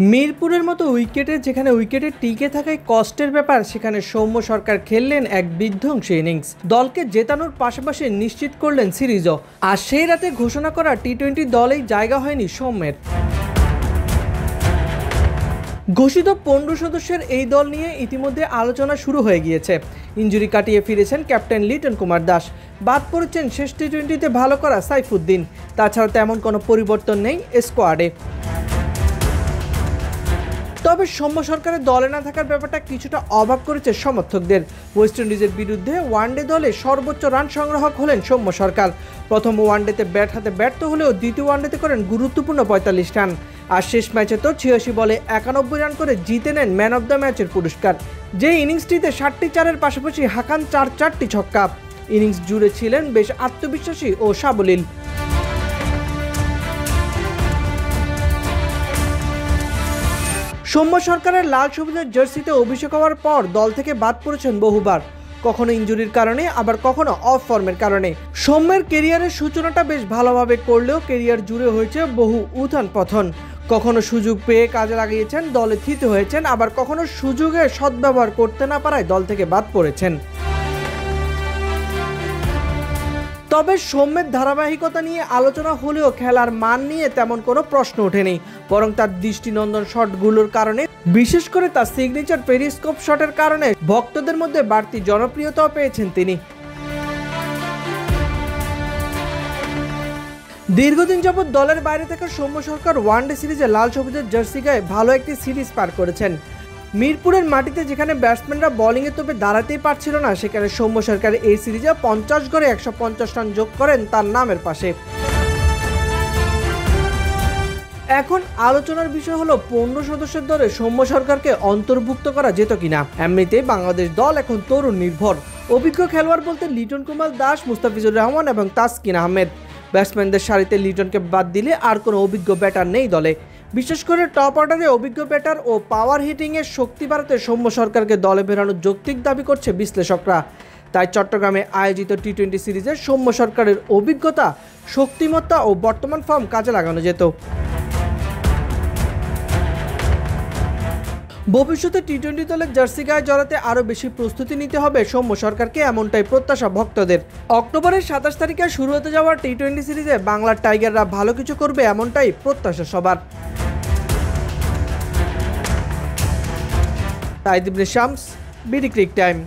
মিরপুরের মতো উইকেটে যেখানে উইকেটে টিকে থাকায় কষ্টের ব্যাপার, সেখানে সৌম্য সরকার খেললেন এক বিধ্বংসী ইনিংস। দলকে জেতানোর পাশাপাশি নিশ্চিত করলেন সিরিজও। আর সেই রাতে ঘোষণা করা টি-20 দলেই জায়গা হয়নি সৌম্যের। ঘোষিত 15 সদস্যের এই দল নিয়ে ইতিমধ্যে আলোচনা শুরু হয়ে গিয়েছে। ইনজুরি কাটিয়ে ফিরেছেন ক্যাপ্টেন লিটন কুমার দাস, বাদ পড়েছেন শেষ টি-20তে ভালো করা সাইফুদ্দিন। তাছাড়া তেমন কোনো পরিবর্তন নেই স্কোয়াডে। তবে সৌম্য সরকারের দলে না থাকার ব্যাপারটা কিছুটা অবাক করেছে সমর্থকদের। ওয়েস্ট ইন্ডিজের বিরুদ্ধে ওয়ানডে দলে সর্বোচ্চ রান সংগ্রাহক হলেন সৌম্য সরকার। প্রথম ওয়ানডেতে ব্যাট হাতে ব্যর্থ হলেও দ্বিতীয় ওয়ানডেতে করেন গুরুত্বপূর্ণ 45 রান। আর শেষ ম্যাচে তো 86 বলে 91 রান করে জিতে নেন ম্যান অব দ্য ম্যাচের পুরস্কার। যে ইনিংসটিতে 7টি চারের পাশাপাশি হাঁকান 4টি ছক্কা। ইনিংস জুড়ে ছিলেন বেশ আত্মবিশ্বাসী ও সাবলীল। সৌম্য সরকারের লাল সবুজের জার্সিতে অভিষেক হওয়ার পর দল থেকে বাদ পড়েছেন বহুবার, কখনো ইনজুরির কারণে, আবার কখনো অফ ফর্মের কারণে। সৌম্যের কেরিয়ারের সূচনাটা বেশ ভালোভাবে করলেও কেরিয়ার জুড়ে হয়েছে বহু উত্থান পতন। কখনো সুযোগ পেয়ে কাজে লাগিয়েছেন, দলে থিত হয়েছেন, আবার কখনো সুযোগের সদ্ব্যবহার করতে না পারায় দল থেকে বাদ পড়েছেন। তবে সৌম্যের ধারাবাহিকতা নিয়ে আলোচনা হলেও খেলার মান নিয়ে তেমন কোনো প্রশ্ন ওঠেনি, বরং তার দৃষ্টিনন্দন শটগুলোর কারণে, বিশেষ করে তার সিগনেচার পেরিস্কোপ শটের কারণে ভক্তদের মধ্যে বাড়তি জনপ্রিয়তাও পেয়েছেন তিনি। দীর্ঘদিন যাবৎ দলের বাইরে থাকা সৌম্য সরকার ওয়ানডে সিরিজে লাল সবুজের জার্সি গায়ে ভালো একটি সিরিজ পার করেছেন। মিরপুরের মাটিতে যেখানে ব্যাটসম্যানরা বোলিংয়ের তোপে দাঁড়াতেই পারছিল না, সেখানে সৌম্য সরকার এই সিরিজে 50 গড়ে 150 রান যোগ করেন তার নামের পাশে। এখন আলোচনার বিষয় হলো 15 সদস্যের দলে সৌম্য সরকারকে অন্তর্ভুক্ত করা যেত কিনা। এমনিতেই বাংলাদেশ দল এখন তরুণ নির্ভর। অভিজ্ঞ খেলোয়াড় বলতে লিটন কুমার দাস, মুস্তাফিজুর রহমান এবং তাসকিন আহমেদ। ব্যাটসম্যানদের সারিতে লিটনকে বাদ দিলে আর কোনো অভিজ্ঞ ব্যাটার নেই দলে। বিশেষ করে টপ অর্ডারে অভিজ্ঞ ব্যাটার ও পাওয়ার হিটিংয়ের শক্তি বাড়াতে সৌম্য সরকারকে দলে ফেরানোর যৌক্তিক দাবি করছে বিশ্লেষকরা। তাই চট্টগ্রামে আয়োজিত টি-20 সিরিজে সৌম্য সরকারের অভিজ্ঞতা, শক্তিমত্তা ও বর্তমান ফর্ম কাজে লাগানো যেত। ভবিষ্যতে টি-20 দলের জার্সি গায়ে জড়াতে আরও বেশি প্রস্তুতি নিতে হবে সৌম্য সরকারকে, এমনটাই প্রত্যাশা ভক্তদের। অক্টোবরের 27 তারিখে শুরু হতে যাওয়া টি-20 সিরিজে বাংলার টাইগাররা ভালো কিছু করবে, এমনটাই প্রত্যাশা সবার। তাইদ ইবনে শামস, বিডি ক্রিক টাইম।